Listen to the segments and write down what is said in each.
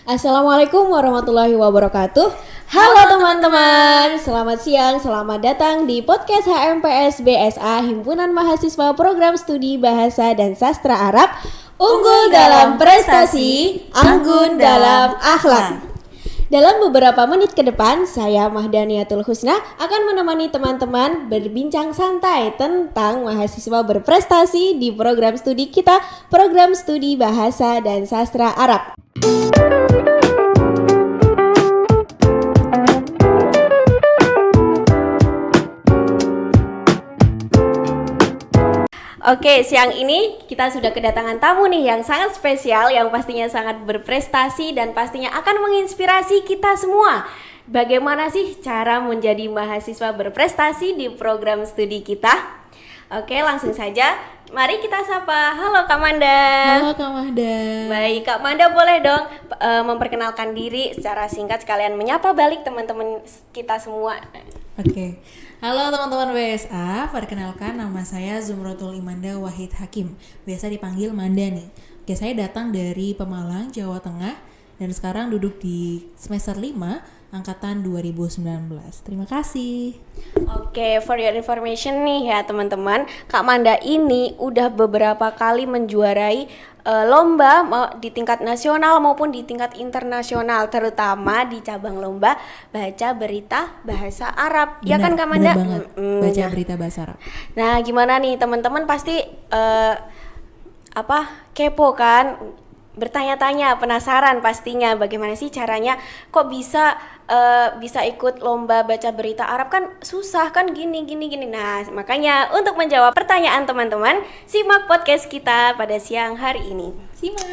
Assalamualaikum warahmatullahi wabarakatuh. Halo teman-teman, selamat siang, selamat datang di podcast HMPS BSA Himpunan Mahasiswa Program Studi Bahasa dan Sastra Arab. Unggul dalam prestasi, anggun dalam akhlak. Dalam beberapa menit ke depan, saya Mahdaniatul Husna akan menemani teman-teman berbincang santai tentang mahasiswa berprestasi di program studi kita, Program Studi Bahasa dan Sastra Arab. Oke, siang ini kita sudah kedatangan tamu nih yang sangat spesial, yang pastinya sangat berprestasi dan pastinya akan menginspirasi kita semua. Bagaimana sih cara menjadi mahasiswa berprestasi di program studi kita? Oke, langsung saja. Mari kita sapa. Halo Kak Manda. Halo Kak Mahda. Baik, Kak Manda boleh dong memperkenalkan diri secara singkat sekalian menyapa balik teman-teman kita semua. Oke. Halo teman-teman BSA, perkenalkan nama saya Zumratul Imanda Wahid Hakim. Biasa dipanggil Manda nih. Oke, saya datang dari Pemalang, Jawa Tengah dan sekarang duduk di semester 5 angkatan 2019. Terima kasih. Oke, for your information nih ya teman-teman, Kak Manda ini udah beberapa kali menjuarai lomba di tingkat nasional maupun di tingkat internasional, terutama di cabang lomba baca berita bahasa Arab. Benar, ya kan Kak Manda? benar banget. Baca berita bahasa Arab. Nah, gimana nih teman-teman pasti kepo kan? Bertanya-tanya, penasaran pastinya bagaimana sih caranya kok bisa ikut lomba baca berita Arab, kan susah kan gini. Nah, makanya untuk menjawab pertanyaan teman-teman, simak podcast kita pada siang hari ini. Simak.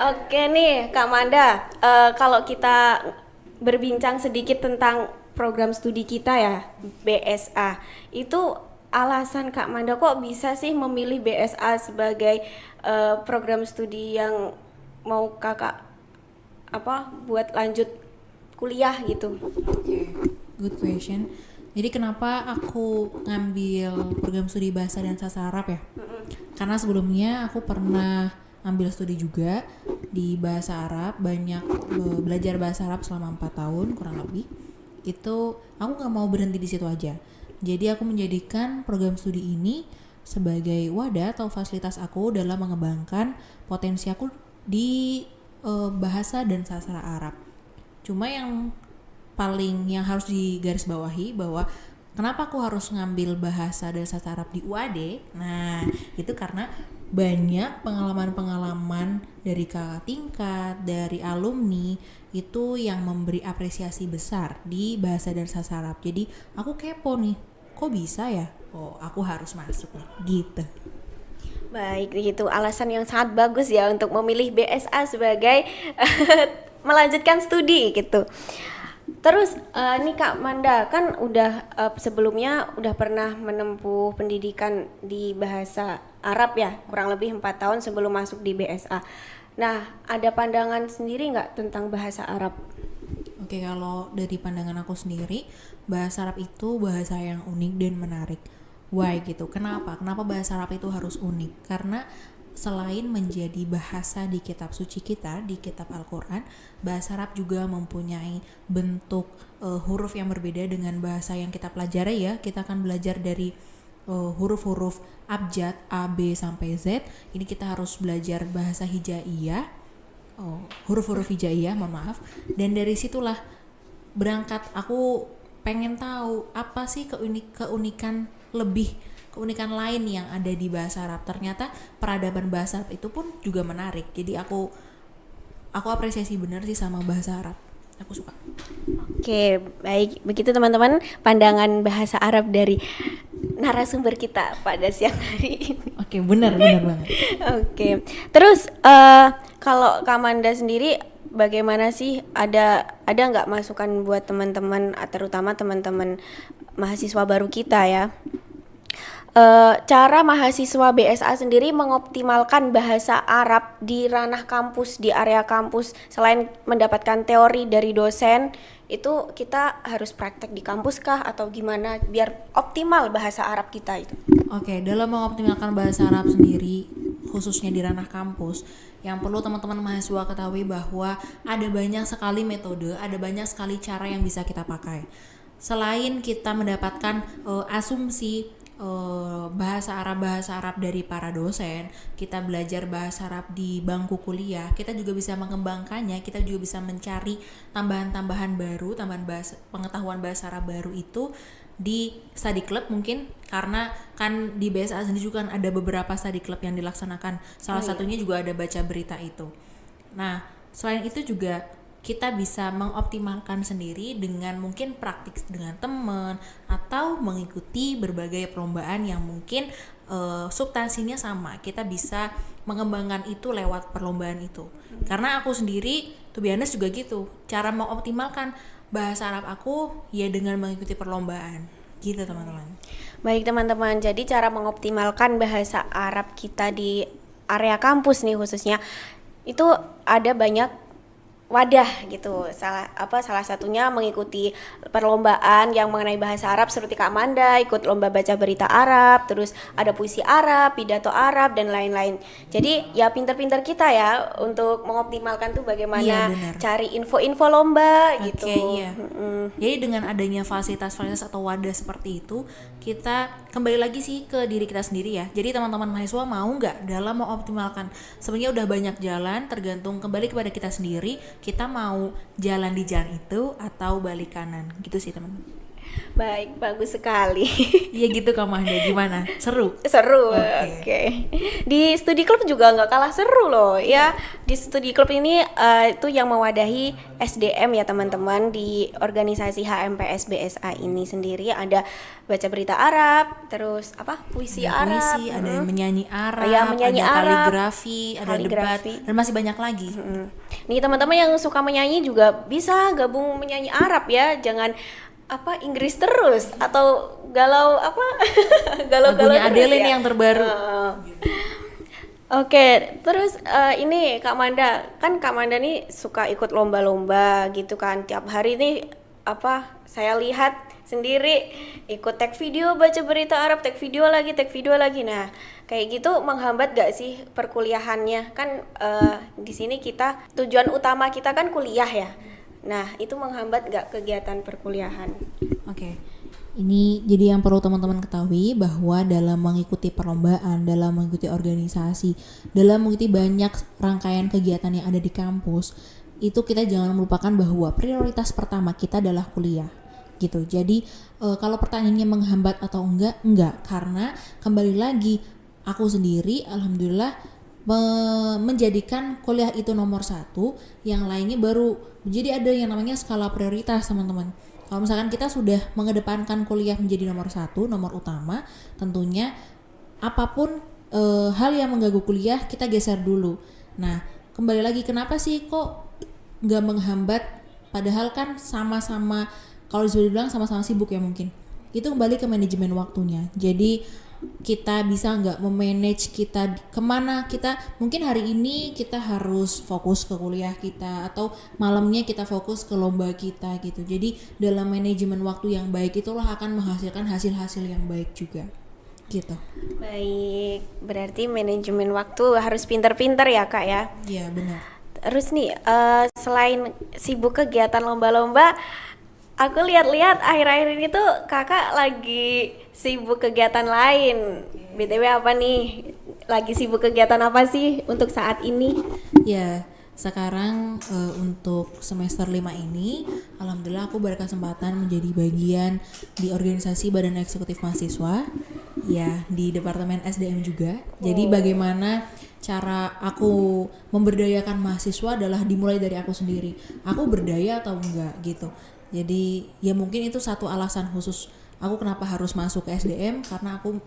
Oke nih Kak Manda, kalau kita berbincang sedikit tentang program studi kita ya, BSA, itu alasan Kak Manda kok bisa sih memilih BSA sebagai program studi yang mau kakak buat lanjut kuliah gitu? Oke, good question. Jadi kenapa aku ngambil program studi bahasa dan sastra Arab ya? Karena sebelumnya aku pernah ambil studi juga di bahasa Arab, banyak belajar bahasa Arab selama 4 tahun kurang lebih. Itu aku nggak mau berhenti di situ aja. Jadi aku menjadikan program studi ini sebagai wadah atau fasilitas aku dalam mengembangkan potensi aku di bahasa dan sastra Arab. Cuma yang harus digarisbawahi bahwa kenapa aku harus ngambil bahasa dan sastra Arab di UAD? Nah, itu karena banyak pengalaman-pengalaman dari kakak tingkat, dari alumni itu yang memberi apresiasi besar di bahasa dan sastra Arab. Jadi aku kepo nih, kok bisa ya? Oh, aku harus masuk nih, gitu. Baik, itu alasan yang sangat bagus ya untuk memilih BSA sebagai melanjutkan studi gitu. Terus nih Kak Manda kan udah sebelumnya udah pernah menempuh pendidikan di bahasa Arab ya, kurang lebih 4 tahun sebelum masuk di BSA. Nah, ada pandangan sendiri nggak tentang bahasa Arab? Oke, kalau dari pandangan aku sendiri, bahasa Arab itu bahasa yang unik dan menarik. Why gitu? Kenapa bahasa Arab itu harus unik? Karena selain menjadi bahasa di kitab suci kita, di kitab Al-Quran, bahasa Arab juga mempunyai bentuk huruf yang berbeda dengan bahasa yang kita pelajari ya. Kita akan belajar dari huruf-huruf abjad A, B sampai Z. Ini kita harus belajar bahasa hijaiyah, huruf-huruf hijaiyah, mohon maaf. Dan dari situlah berangkat aku pengen tahu apa sih keunikan lain yang ada di bahasa Arab. Ternyata peradaban bahasa Arab itu pun juga menarik. Jadi aku apresiasi benar sih sama bahasa Arab. Aku suka. Oke, baik. Begitu teman-teman pandangan bahasa Arab dari narasumber kita pada siang hari ini. Oke, benar banget. Oke. Terus kalau Kak Manda sendiri bagaimana sih, ada nggak masukan buat teman-teman, terutama teman-teman mahasiswa baru kita ya? Cara mahasiswa BSA sendiri mengoptimalkan bahasa Arab di ranah kampus, di area kampus, selain mendapatkan teori dari dosen, itu kita harus praktek di kampus kah atau gimana biar optimal bahasa Arab kita itu? Oke, dalam mengoptimalkan bahasa Arab sendiri khususnya di ranah kampus, yang perlu teman-teman mahasiswa ketahui bahwa ada banyak sekali metode, ada banyak sekali cara yang bisa kita pakai. Selain kita mendapatkan asumsi bahasa Arab dari para dosen, kita belajar bahasa Arab di bangku kuliah, kita juga bisa mengembangkannya, kita juga bisa mencari tambahan-tambahan baru, pengetahuan bahasa Arab baru itu di study club mungkin, karena kan di BSA sendiri juga kan ada beberapa study club yang dilaksanakan, salah satunya juga ada baca berita itu. Nah, selain itu juga kita bisa mengoptimalkan sendiri dengan mungkin praktik dengan teman atau mengikuti berbagai perlombaan yang mungkin substansinya sama. Kita bisa mengembangkan itu lewat perlombaan itu. Karena aku sendiri, to be honest juga gitu. Cara mengoptimalkan bahasa Arab aku ya dengan mengikuti perlombaan. Gitu teman-teman. Baik teman-teman, jadi cara mengoptimalkan bahasa Arab kita di area kampus nih khususnya, itu ada banyak wadah gitu. Salah satunya mengikuti perlombaan yang mengenai bahasa Arab seperti Kak Amanda ikut lomba baca berita Arab, terus ada puisi Arab, pidato Arab dan lain-lain. Jadi ya pintar-pintar kita ya untuk mengoptimalkan tuh bagaimana cari info-info lomba gitu. Iya. Jadi dengan adanya fasilitas-fasilitas atau wadah seperti itu, kita kembali lagi sih ke diri kita sendiri ya. Jadi teman-teman mahasiswa mau nggak dalam mengoptimalkan? Sebenarnya udah banyak jalan, tergantung kembali kepada kita sendiri. Kita mau jalan di jalan itu atau balik kanan gitu sih teman-teman. Baik, bagus sekali. Iya gitu Kak Mahda, gimana? Seru? Seru, oke. Di studi klub juga nggak kalah seru loh ya. Di studi klub ini itu yang mewadahi SDM ya teman-teman. Di organisasi HMPS BSA ini sendiri ada baca berita Arab, terus puisi Arab, ada menyanyi Arab, menyanyi ada Arab, kaligrafi, ada debat, dan masih banyak lagi. Nih teman-teman yang suka menyanyi juga bisa gabung menyanyi Arab ya, jangan Inggris terus atau galau lagunya Adele ini yang terbaru. Oke, terus ini Kak Manda, kan Kak Manda nih suka ikut lomba-lomba gitu kan, tiap hari nih saya lihat sendiri ikut tag video baca berita Arab, tag video lagi. Nah, kayak gitu menghambat gak sih perkuliahannya? Kan di sini kita tujuan utama kita kan kuliah ya. Nah, itu menghambat gak kegiatan perkuliahan? Oke. Ini jadi yang perlu teman-teman ketahui bahwa dalam mengikuti perlombaan, dalam mengikuti organisasi, dalam mengikuti banyak rangkaian kegiatan yang ada di kampus, itu kita jangan melupakan bahwa prioritas pertama kita adalah kuliah. Gitu. Jadi kalau pertanyaannya menghambat atau enggak, karena kembali lagi aku sendiri alhamdulillah menjadikan kuliah itu nomor 1, yang lainnya baru. Jadi ada yang namanya skala prioritas teman-teman. Kalau misalkan kita sudah mengedepankan kuliah menjadi nomor 1, nomor utama, tentunya apapun hal yang mengganggu kuliah kita geser dulu. Nah, kembali lagi kenapa sih kok nggak menghambat, padahal kan sama-sama, kalau bisa dibilang sama-sama sibuk ya mungkin. Itu kembali ke manajemen waktunya. Jadi kita bisa nggak memanage kita kemana, kita mungkin hari ini kita harus fokus ke kuliah kita, atau malamnya kita fokus ke lomba kita gitu. Jadi dalam manajemen waktu yang baik itulah akan menghasilkan hasil-hasil yang baik juga gitu. Baik, berarti manajemen waktu harus pintar-pintar ya Kak ya. Iya benar. Terus nih selain sibuk kegiatan lomba-lomba, aku lihat-lihat akhir-akhir ini tuh kakak lagi sibuk kegiatan lain. BTW apa nih? Lagi sibuk kegiatan apa sih untuk saat ini? Ya, sekarang untuk semester 5 ini alhamdulillah aku berkesempatan menjadi bagian di organisasi Badan Eksekutif Mahasiswa. Ya, di Departemen SDM juga. Jadi bagaimana cara aku memberdayakan mahasiswa adalah dimulai dari aku sendiri. Aku berdaya atau enggak gitu. Jadi ya mungkin itu satu alasan khusus aku kenapa harus masuk ke SDM, karena aku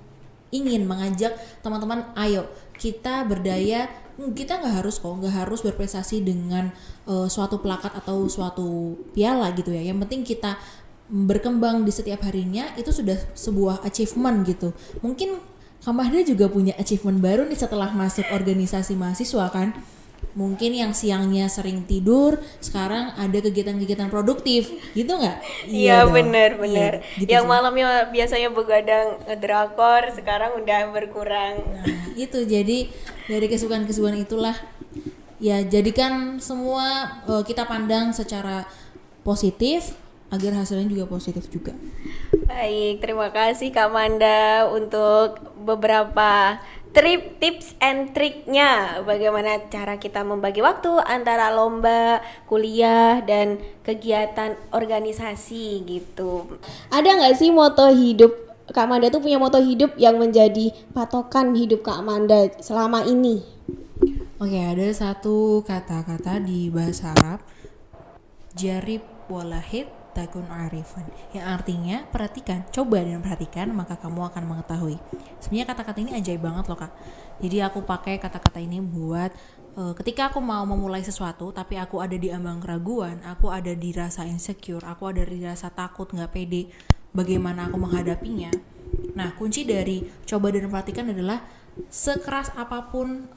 ingin mengajak teman-teman, ayo kita berdaya. Kita nggak harus berprestasi dengan suatu plakat atau suatu piala gitu ya. Yang penting kita berkembang di setiap harinya, itu sudah sebuah achievement gitu. Mungkin Kak Mahda juga punya achievement baru nih setelah masuk organisasi mahasiswa kan. Mungkin yang siangnya sering tidur, sekarang ada kegiatan-kegiatan produktif, gitu nggak? Iya dong. benar-benar. Iya, gitu Yang sih. malamnya biasanya begadang ngedrakor, sekarang udah berkurang. Nah, itu jadi dari kesibukan-kesibukan itulah ya jadikan semua kita pandang secara positif agar hasilnya juga positif juga. Baik, terima kasih Kak Manda untuk beberapa tips and triknya bagaimana cara kita membagi waktu antara lomba, kuliah, dan kegiatan organisasi gitu. Ada nggak sih moto hidup Kak Amanda tuh punya moto hidup yang menjadi patokan hidup Kak Amanda selama ini? Oke, ada satu kata-kata di bahasa Arab, jarib walahid takun arifan, yang artinya perhatikan, coba dan perhatikan maka kamu akan mengetahui. Sebenarnya kata-kata ini ajaib banget loh Kak. Jadi aku pakai kata-kata ini buat ketika aku mau memulai sesuatu tapi aku ada di ambang keraguan, aku ada di rasa insecure, aku ada di rasa takut, nggak pede, bagaimana aku menghadapinya. Nah, kunci dari coba dan perhatikan adalah sekeras apapun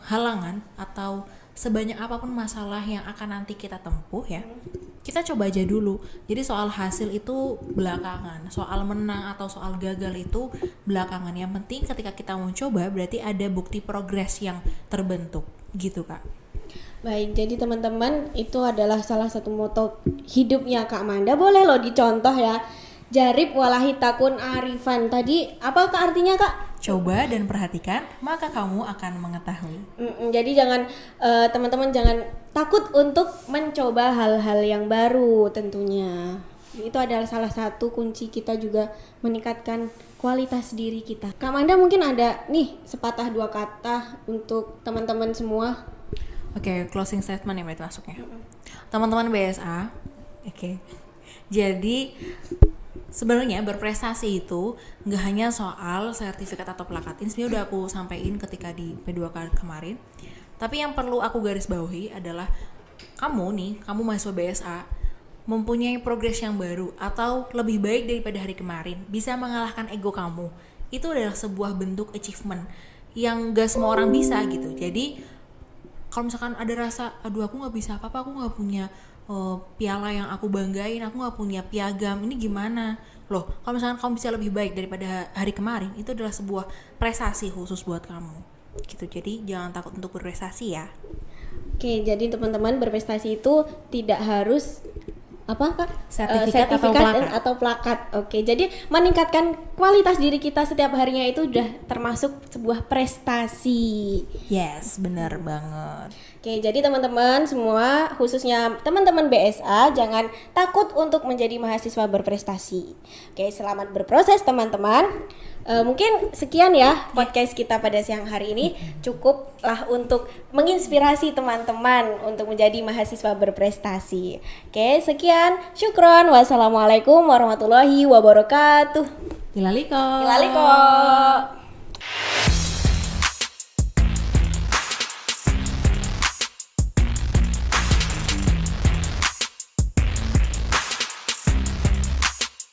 halangan atau sebanyak apapun masalah yang akan nanti kita tempuh ya, kita coba aja dulu. Jadi soal hasil itu belakangan, soal menang atau soal gagal itu belakangan. Yang penting ketika kita mau coba berarti ada bukti progres yang terbentuk gitu Kak. Baik, jadi teman-teman itu adalah salah satu moto hidupnya Kak Amanda. Boleh loh dicontoh ya. Jarib walahi takun arifan. Tadi apa Kak artinya Kak? Coba dan perhatikan maka kamu akan mengetahui. Jadi jangan teman-teman jangan takut untuk mencoba hal-hal yang baru tentunya. Itu adalah salah satu kunci kita juga meningkatkan kualitas diri kita. Kak Amanda mungkin ada nih sepatah dua kata untuk teman-teman semua. Oke, closing statement ya berarti masuknya. Teman-teman BSA, oke. Jadi sebenarnya berprestasi itu nggak hanya soal sertifikat atau plakat. Ini sebenarnya udah aku sampaikan ketika di P2K kemarin. Tapi yang perlu aku garis bawahi adalah kamu mahasiswa BSA mempunyai progres yang baru atau lebih baik daripada hari kemarin, bisa mengalahkan ego kamu. Itu adalah sebuah bentuk achievement yang gak semua orang bisa gitu. Jadi kalau misalkan ada rasa, aduh aku nggak bisa apa-apa, aku nggak punya piala yang aku banggain, aku nggak punya piagam, ini gimana? Loh, kalau misalkan kamu bisa lebih baik daripada hari kemarin, itu adalah sebuah prestasi khusus buat kamu. Gitu. Jadi jangan takut untuk berprestasi ya. Oke, jadi teman-teman berprestasi itu tidak harus apa Kak? Sertifikat atau plakat. atau plakat. Oke, jadi meningkatkan kualitas diri kita setiap harinya itu udah termasuk sebuah prestasi. Yes, benar banget. Oke, jadi teman-teman semua, khususnya teman-teman BSA, jangan takut untuk menjadi mahasiswa berprestasi. Oke, selamat berproses teman-teman. Mungkin sekian ya podcast kita pada siang hari ini. Cukuplah untuk menginspirasi teman-teman untuk menjadi mahasiswa berprestasi. Oke, sekian. Syukron. Wassalamualaikum warahmatullahi wabarakatuh. Ilaliko. Ilaliko.